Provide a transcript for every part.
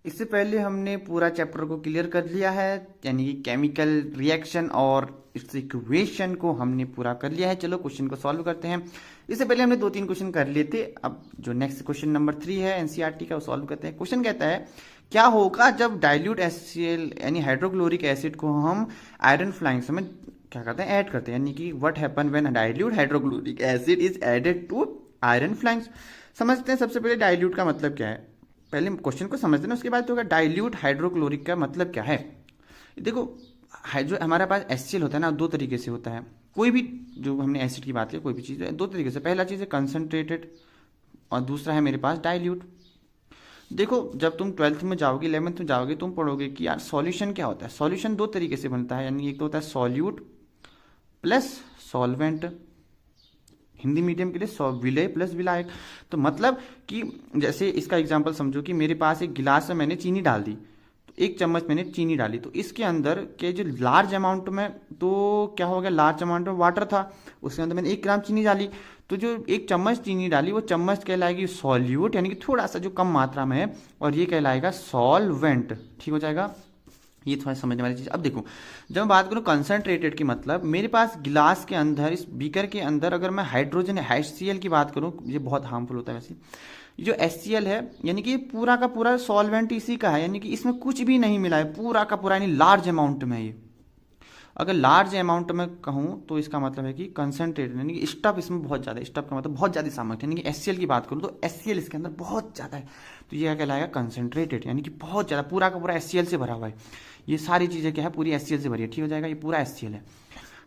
इससे पहले हमने पूरा चैप्टर को क्लियर कर लिया है, यानी कि केमिकल रिएक्शन और इस इक्वेशन को हमने पूरा कर लिया है। चलो क्वेश्चन को सॉल्व करते हैं। इससे पहले हमने 2-3 क्वेश्चन कर लिए थे। अब जो नेक्स्ट क्वेश्चन नंबर 3 है एनसीईआरटी का, वो सॉल्व करते हैं। क्वेश्चन कहता है क्या होगा जब डाइल्यूट HCl यानी हाइड्रोक्लोरिक एसिड को हम आयरन फ्लाइंग्स में क्या करते हैं, ऐड करते हैं, यानी कि what happen when dilute hydrochloric acid is added to iron filings. समझते हैं सबसे पहले डाइल्यूट का मतलब क्या है। पहले क्वेश्चन को समझते हैं, उसके बाद तो डाइल्यूट हाइड्रोक्लोरिक का मतलब क्या है। देखो, जो हमारे पास HCl होता है ना, दो तरीके से होता है। कोई भी जो हमने एसिड की बात की, कोई भी चीज़ है दो तरीके से। पहला चीज़ है कंसनट्रेटेड और दूसरा है मेरे पास डाइल्यूट। देखो, जब तुम 12th में जाओगे, 11th में जाओगे, तुम पढ़ोगे कि यार सॉल्यूशन क्या होता है। सॉल्यूशन दो तरीके से बनता है, यानी एक तो होता है solute plus solvent, Hindi medium के लिए विलय प्लस विलायक। तो मतलब कि जैसे इसका एग्जांपल समझो कि मेरे पास एक गिलास में मैंने चीनी डाल दी, तो 1 चम्मच मैंने चीनी डाली, तो इसके अंदर के जो लार्ज अमाउंट में, तो क्या हो गया, लार्ज अमाउंट में वाटर था, उसके अंदर मैंने 1 ग्राम चीनी डाली, तो जो 1 चम्मच चीनी डाली वो चम्मच कहलाएगी सॉल्यूट, यानी कि थोड़ा सा जो कम मात्रा में है, और ये कहलाएगा सॉल्वेंट। ठीक हो जाएगा, ये थोड़ा समझने वाली चीज़। अब देखो, जब मैं बात करूँ कंसनट्रेटेड की, मतलब मेरे पास गिलास के अंदर, इस बीकर के अंदर अगर मैं हाइड्रोजन HCl की बात करूँ, ये बहुत हार्मफुल होता है वैसे, ये जो HCl है यानी कि पूरा का पूरा सॉल्वेंट इसी का है, यानी कि इसमें कुछ भी नहीं मिला है, पूरा का पूरा, यानी लार्ज अमाउंट में ये। अगर लार्ज अमाउंट में कहूँ तो इसका मतलब है कि कंसनट्रेटेड, यानी कि स्टफ इसमें बहुत ज़्यादा है। स्टफ का मतलब बहुत ज़्यादा सामग्री, यानी कि HCl की बात करूँ तो HCl इसके अंदर बहुत ज़्यादा है, तो ये क्या कहलाएगा, कंसनट्रेटेड, यानी कि बहुत ज़्यादा, पूरा का पूरा HCl से भरा हुआ है। ये सारी चीज़ें क्या है, पूरी HCl से भरी है। ठीक हो जाएगा, ये पूरा HCl है।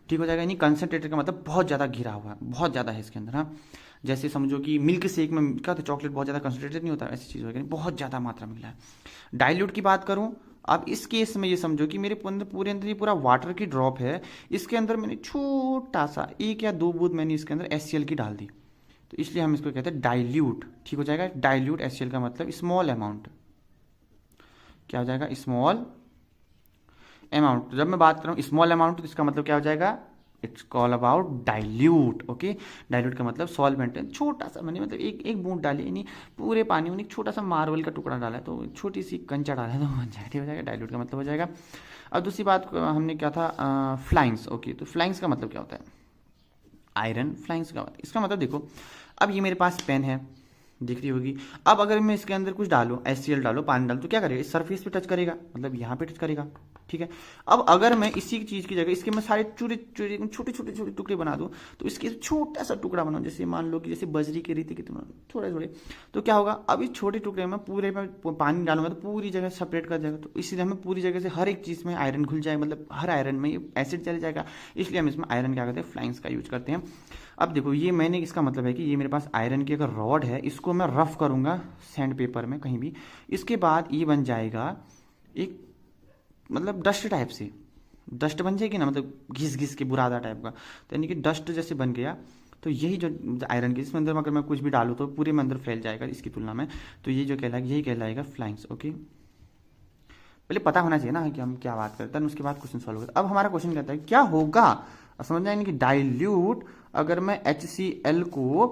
ठीक हो जाएगा, यानी कंसनट्रेटेड का मतलब बहुत ज़्यादा घिरा हुआ है, बहुत ज़्यादा है इसके अंदर। हाँ, जैसे समझो कि मिल्क शेक में क्या, तो चॉकलेट बहुत ज़्यादा कंसनट्रेटेड नहीं होता, ऐसी चीज़ होगी, बहुत ज़्यादा मात्रा में मिला है। डाइल्यूट की बात करूँ, अब इस केस में ये समझो कि मेरे अंदर पूरे अंदर ये पूरा वाटर की ड्रॉप है, इसके अंदर मैंने छोटा सा 1 या 2 बूंद मैंने इसके अंदर HCl की डाल दी, तो इसलिए हम इसको कहते हैं डाइल्यूट। ठीक हो जाएगा, डाइल्यूट HCl का मतलब स्मॉल अमाउंट, क्या हो जाएगा, स्मॉल अमाउंट। जब मैं बात कर रहा हूँ स्मॉल अमाउंट, तो इसका मतलब क्या हो जाएगा, it's call about dilute. Okay, dilute का मतलब सॉल्वेंट है, छोटा सा, मैंने मतलब एक एक बूंद डाली, यानी पूरे पानी में एक छोटा सा मार्बल का टुकड़ा डाला है, तो छोटी सी कंचा डाला है, तो बन जाए। ठीक हो जाएगा, डाइल्यूट का मतलब हो जाएगा। अब दूसरी बात हमने क्या था, फ्लाइंग्स। ओके, तो फ्लाइंग्स का मतलब क्या होता है, आयरन फ्लाइंग्स का मतलब, इसका मतलब देखो, अब ये मेरे पास पेन है, दिख रही होगी। अब अगर मैं इसके अंदर कुछ डालूं, HCl डालो, पानी डालो, तो क्या करेगा, इस सरफेस पे टच करेगा, मतलब यहाँ पे टच करेगा। ठीक है, अब अगर मैं इसी चीज़ की जगह इसके मैं सारे छोटे छोटे छोटे छोटे छोटे टुकड़े बना दूं, तो इसके छोटा सा टुकड़ा बनाऊं, जैसे मान लो कि जैसे बजरी के रीति के थोड़े थोड़े, तो क्या होगा, अब इस छोटे टुकड़े में पूरे में पानी डालूंगा तो पूरी जगह सेपरेट कर जाएगा, तो इसलिए हमें पूरी जगह से हर एक चीज़ में आयरन घुल जाएगा, मतलब हर आयरन में एसिड चले जाएगा, इसलिए हम इसमें आयरन क्या करते हैं, फ्लाइंग्स का यूज करते हैं। अब देखो, ये मैंने, इसका मतलब है कि ये मेरे पास आयरन की अगर रॉड है, इसको मैं रफ करूंगा सैंड पेपर में कहीं भी, इसके बाद ये बन जाएगा एक, मतलब डस्ट टाइप से, डस्ट बन जाएगी ना, मतलब घिस घिस के बुरादा टाइप का, तो यानी कि डस्ट जैसे बन गया। तो यही जो आयरन की, इसमें अंदर अगर मैं कुछ भी डालूँ तो पूरे में अंदर फैल जाएगा इसकी तुलना में, तो ये जो कहलाएगा, यही कहलाएगा फ्लाइंग्स। ओके, पहले पता होना चाहिए ना कि हम क्या बात करते हैं, उसके बाद क्वेश्चन सॉल्व होगा। अब हमारा क्वेश्चन कहता है क्या होगा, समझ जाए कि डाइल्यूट अगर मैं HCl को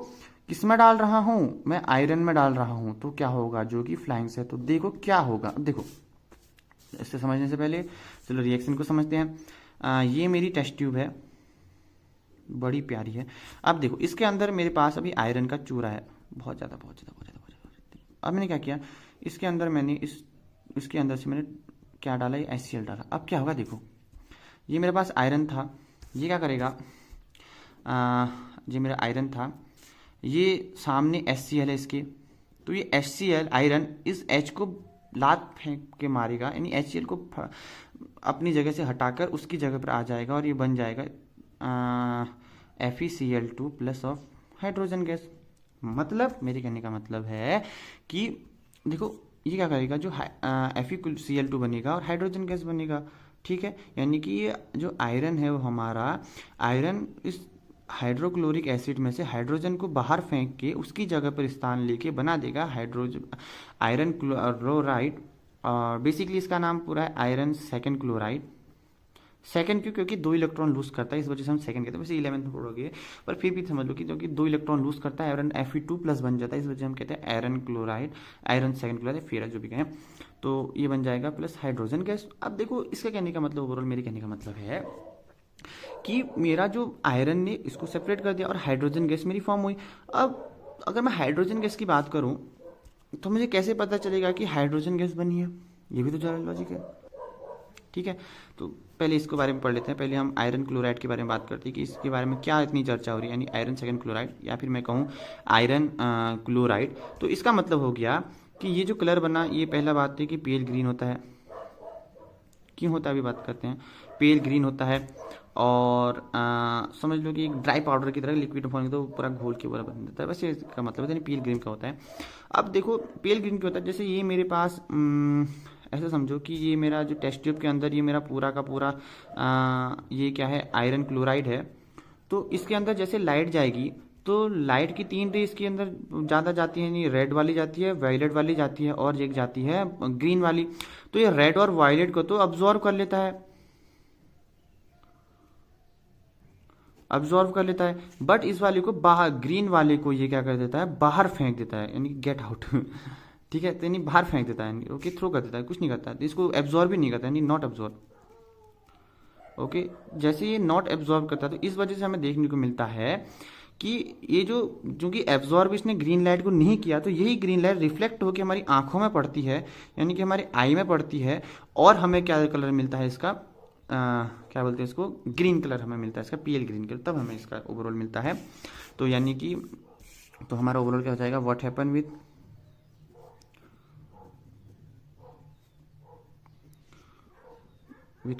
किस में डाल रहा हूं, मैं आयरन में डाल रहा हूं, तो क्या होगा, जो कि फ्लाइंग्स है। तो देखो क्या होगा, अब देखो, इससे समझने से पहले चलो रिएक्शन को समझते हैं। ये मेरी टेस्ट ट्यूब है, बड़ी प्यारी है। अब देखो, इसके अंदर मेरे पास अभी आयरन का चूरा है, बहुत ज़्यादा बहुत ज़्यादा बहुत ज़्यादा बहुत ज़्यादा। अब मैंने क्या किया, इसके अंदर मैंने इसके अंदर से मैंने क्या डाला, ये HCl डाला। अब क्या होगा, देखो, ये मेरे पास आयरन था, ये क्या करेगा, ये मेरा आयरन था, ये सामने HCl है इसके, तो ये HCl आयरन इस H को लात फेंक के मारेगा, यानी HCl को अपनी जगह से हटाकर उसकी जगह पर आ जाएगा, और ये बन जाएगा FeCl2 plus of hydrogen gas. मतलब मेरे कहने का मतलब है कि देखो, ये क्या करेगा, जो FeCl2 बनेगा और हाइड्रोजन गैस बनेगा। ठीक है, यानी कि ये जो आयरन है वो हमारा आयरन इस हाइड्रोक्लोरिक एसिड में से हाइड्रोजन को बाहर फेंक के उसकी जगह पर स्थान लेके बना देगा हाइड्रोजन आयरन क्लोराइड, और बेसिकली इसका नाम पूरा है आयरन सेकंड क्लोराइड। सेकंड क्यों? क्योंकि 2 इलेक्ट्रॉन लूज करता है, इस वजह से हम सेकंड कहते हैं। वैसे 11th में पढ़ोगे, पर फिर भी समझ लो कि क्योंकि 2 इलेक्ट्रॉन लूज करता है, आयरन Fe2+ बन जाता है, इस वजह से हम कहते हैं iron chloride, iron second chloride, फेरा जो भी कहें। तो ये बन जाएगा प्लस हाइड्रोजन गैस। अब देखो इसका कहने का मतलब, ओवरऑल मेरे कहने का मतलब है कि मेरा जो आयरन ने इसको सेपरेट कर दिया और हाइड्रोजन गैस मेरी फॉर्म हुई। अब अगर मैं हाइड्रोजन गैस की बात करूं तो मुझे कैसे पता चलेगा कि हाइड्रोजन गैस बनी है? ये भी तो जरा लॉजिक है। ठीक है, तो पहले इसके बारे में पढ़ लेते हैं। पहले हम आयरन क्लोराइड के बारे में बात करते हैं कि इसके बारे में क्या इतनी चर्चा हो रही है, यानी आयरन सेकंड क्लोराइड, या फिर मैं कहूँ आयरन क्लोराइड। तो इसका मतलब हो गया कि ये जो कलर बना, ये पहला बात है कि पेल ग्रीन होता है। क्यों होता है अभी बात करते हैं। पेल ग्रीन होता है और समझ लो कि एक ड्राई पाउडर की तरह लिक्विड फॉर्म तो पूरा घोल के पूरा बन जाता है। वैसे इसका मतलब है पेल ग्रीन का होता है। अब देखो पेल ग्रीन क्या होता है, जैसे ये मेरे पास ऐसा समझो कि ये मेरा जो टेस्ट ट्यूब के अंदर ये मेरा पूरा का पूरा ये क्या है, आयरन क्लोराइड है। तो इसके अंदर जैसे लाइट जाएगी तो लाइट की 3 रे इसके अंदर ज़्यादा जाती है, नहीं रेड वाली जाती है, वायलेट वाली जाती है और एक जाती है ग्रीन वाली। तो ये रेड और वायलेट को तो अब्जॉर्व कर लेता है, अब्जॉर्व कर लेता है, बट इस वाले को बाहर, ग्रीन वाले को ये क्या कर देता है, बाहर फेंक देता है, यानी गेट आउट। ठीक है, तो यानी बाहर फेंक देता है, ओके, थ्रो कर देता है, कुछ नहीं करता है, तो इसको एब्जॉर्व भी नहीं करता, यानी नॉट एब्जॉर्व। ओके, जैसे ये नॉट एब्जॉर्व करता है तो इस वजह से हमें देखने को मिलता है कि ये जो कि एब्जॉर्ब इसने ग्रीन लाइट को नहीं किया, तो यही ग्रीन लाइट रिफ्लेक्ट होकर हमारी आंखों में पड़ती है, यानी कि हमारी आई में पड़ती है, और हमें क्या कलर मिलता है इसका, क्या बोलते हैं इसको, ग्रीन कलर हमें मिलता है इसका, पीएल ग्रीन कलर, तब हमें इसका ओवरऑल मिलता है। तो यानी कि तो हमारा ओवरऑल क्या हो जाएगा, व्हाट हैपन विथ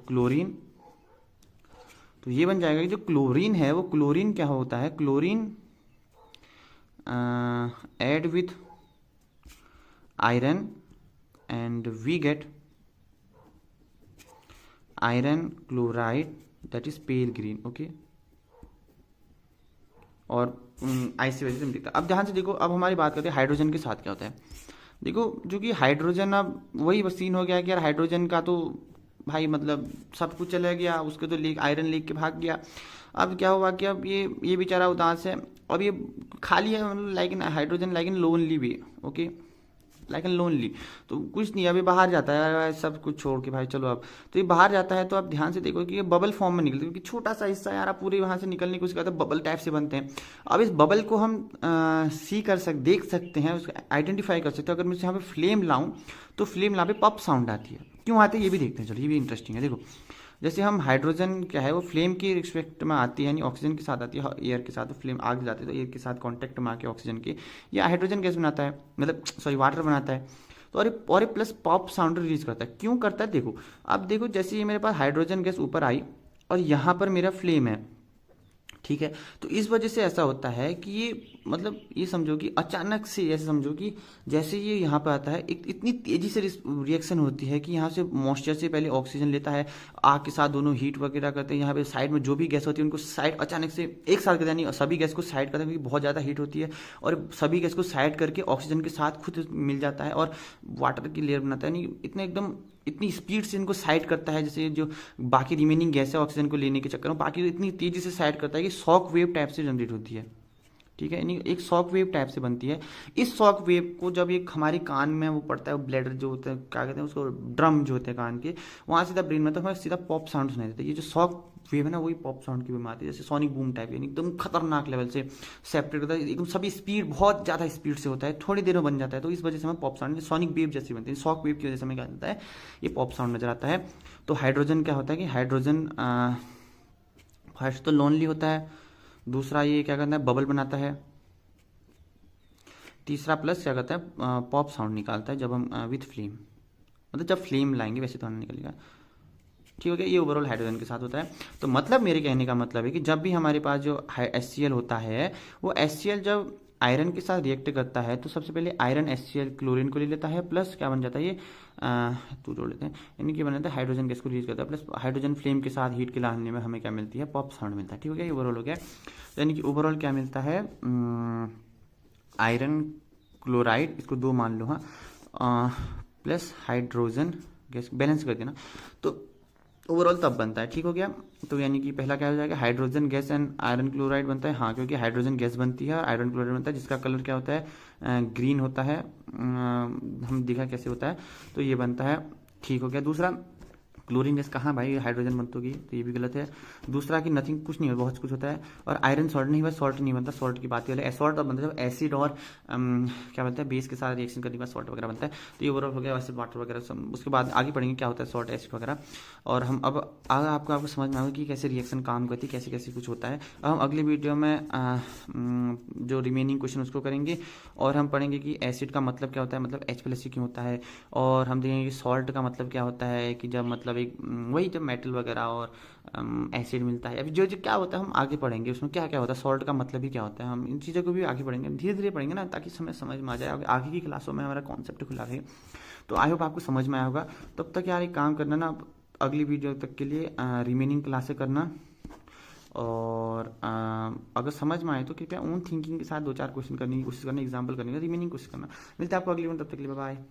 क्लोरीन। तो ये बन जाएगा कि जो क्लोरीन है वो क्लोरीन क्या होता है, chlorine add with iron and we get iron chloride that is pale green. Okay, और ऐसी वजह से दिखता है। अब ध्यान से देखो, अब हमारी बात करते हैं हाइड्रोजन के साथ क्या होता है। देखो जो कि हाइड्रोजन, अब वही सीन हो गया कि यार हाइड्रोजन का तो भाई मतलब सब कुछ चला गया, उसके तो लीक, आयरन लीक के भाग गया। अब क्या हुआ कि अब ये बेचारा उदास है, अब ये खाली है, मतलब like in hydrogen like in lonely भी। ओके, लाइक एन लोनली, तो कुछ नहीं, अभी बाहर जाता है सब कुछ छोड़ के, भाई चलो अब, तो ये बाहर जाता है। तो आप ध्यान से देखो कि ये बबल फॉर्म में निकलते हैं, क्योंकि छोटा सा हिस्सा यार, आप पूरे वहां से निकलने की कोशिश करते हैं, बबल टाइप से बनते हैं। अब इस बबल को हम देख सकते हैं, उसको आइडेंटिफाई कर सकते हैं। अगर मैं यहाँ पे फ्लेम लाऊं तो फ्लेम यहाँ पे पप साउंड आती है, क्यों आती है ये भी देखते हैं, चलो ये भी इंटरेस्टिंग है। देखो जैसे हम हाइड्रोजन क्या है, वो फ्लेम की रिस्पेक्ट में आती है, यानी ऑक्सीजन के साथ आती है, एयर के साथ, तो फ्लेम आग जाती है, तो एयर के साथ कांटेक्ट में आके ऑक्सीजन के या हाइड्रोजन गैस बनाता है, मतलब सॉरी वाटर बनाता है। तो और ये प्लस पॉप साउंड रिलीज करता है। क्यों करता है देखो, अब देखो जैसे ये मेरे पास हाइड्रोजन गैस ऊपर आई और यहाँ पर मेरा फ्लेम है, ठीक है, तो इस वजह से ऐसा होता है कि ये मतलब ये समझो कि अचानक से, ऐसे समझो कि जैसे ये यहाँ पे आता है, एक इतनी तेजी से रिएक्शन होती है कि यहाँ से मॉइस्चर से पहले ऑक्सीजन लेता है, आग के साथ दोनों हीट वगैरह करते हैं, यहाँ पे साइड में जो भी गैस होती है उनको साइड अचानक से एक साथ करते हैं, यानी सभी गैस को साइड करते हैं क्योंकि बहुत ज़्यादा हीट होती है, और सभी गैस को साइड करके ऑक्सीजन के साथ खुद मिल जाता है और वाटर की लेयर बनाता है, यानी इतने एकदम इतनी स्पीड से इनको साइड करता है, जैसे जो बाकी रिमेनिंग गैस है ऑक्सीजन को लेने के चक्कर में, बाकी इतनी तेजी से साइड करता है कि शॉक वेव टाइप से जनरेट होती है। ठीक है, यानी एक शॉक वेव टाइप से बनती है। इस शॉक वेव को जब एक हमारे कान में वो पड़ता है, ब्लैडर जो होता है, क्या कहते हैं उसको, ड्रम जो होते हैं कान के, वहाँ सीधा ब्रेन में, तो हमें सीधा पॉप साउंड सुनाई देता है। ये जो शॉक वेव है ना, वही पॉप साउंड की बीमारी है, जैसे सोनिक बूम टाइप, यानी एकदम खतरनाक लेवल से सेपरेट होता है, एकदम सभी स्पीड बहुत ज़्यादा स्पीड से होता है, थोड़ी देर में बन जाता है। तो इस वजह से हमें पॉप साउंड, सोनिक वेव जैसी बनती है, शॉक वेव की वजह से हमें क्या होता है, ये पॉप साउंड नजर आता है। तो हाइड्रोजन क्या होता है कि हाइड्रोजन फर्स्ट तो लोनली होता है, दूसरा ये क्या करता है, बबल बनाता है, तीसरा प्लस क्या करता है, पॉप साउंड निकालता है जब हम विथ फ्लेम, मतलब जब फ्लेम लाएंगे वैसे तो निकलेगा। ठीक हो गया, ये ओवरऑल हाइड्रोजन के साथ होता है। तो मतलब मेरे कहने का मतलब है कि जब भी हमारे पास जो HCl होता है, वो HCl जब आयरन के साथ रिएक्ट करता है तो सबसे पहले आयरन HCl क्लोरीन को ले लेता है, प्लस क्या बन जाता है, ये तो जोड़ लेते हैं, यानी कि बन जाता है हाइड्रोजन गैस को रिलीज करता है, प्लस हाइड्रोजन फ्लेम के साथ हीट के लाने में हमें क्या मिलती है, पॉप साउंड मिलता है। ठीक हो गया, ये ओवरऑल हो गया। यानी कि ओवरऑल क्या मिलता है, आयरन क्लोराइड, इसको 2 मान लो, हाँ, प्लस हाइड्रोजन गैस, बैलेंस कर देना। तो ओवरऑल तब बनता है। ठीक हो गया। तो यानी कि पहला क्या हो जाएगा, hydrogen gas and iron chloride बनता है। हाँ, क्योंकि हाइड्रोजन गैस बनती है और आयरन क्लोराइड बनता है, जिसका कलर क्या होता है, ग्रीन होता है। हम देखा कैसे होता है, तो ये बनता है। ठीक हो गया। दूसरा, क्लोरीन गैस कहाँ भाई हाइड्रोजन बनती होगी, तो ये भी गलत है। दूसरा कि नथिंग, कुछ नहीं है, बहुत कुछ होता है। और आयरन सॉल्ट नहीं, बस सॉल्ट नहीं बनता, सॉल्ट की बात ही अलग। सॉल्ट अब बनता है जब एसिड और क्या बनता है, बेस के साथ रिएक्शन करने के बाद सॉल्ट वगैरह बनता है। तो ये ओवरऑल हो गया वैसे वाटर वगैरह सब, उसके बाद आगे पढ़ेंगे क्या होता है सॉल्ट एसिड वगैरह। और हम अब आगे आपको समझ में आएगा कि कैसे रिएक्शन काम करती है, कैसे कैसे कुछ होता है। अब हम अगली वीडियो में जो रिमेनिंग क्वेश्चन उसको करेंगे, और हम पढ़ेंगे कि एसिड का मतलब क्या होता है, मतलब H+C क्यों होता है। और हम देखेंगे कि सॉल्ट का मतलब क्या होता है, कि जब मतलब एक वही जब मेटल वगैरह और एसिड मिलता है। अभी जो जो क्या होता है हम आगे पढ़ेंगे, उसमें क्या क्या होता है, सॉल्ट का मतलब ही क्या होता है, हम इन चीज़ों को भी आगे पढ़ेंगे, धीरे धीरे पढ़ेंगे ना, ताकि हमें समझ में आ जाए। आगे की क्लासों में हमारा कॉन्सेप्ट खुला है। तो आई होप आपको समझ में आया होगा। तब तक यार एक काम करना ना, अगली वीडियो तक के लिए रिमेनिंग क्लासें करना। और अगर समझ में आए तो कृपया ओन थिंकिंग के साथ 2-4 क्वेश्चन करने की कोशिश करना, एग्जाम्पल करने का, रिमेनिंग कोशिश करना। मिलते हैं आपको अगली वीडियो, तब तक के लिए बाय।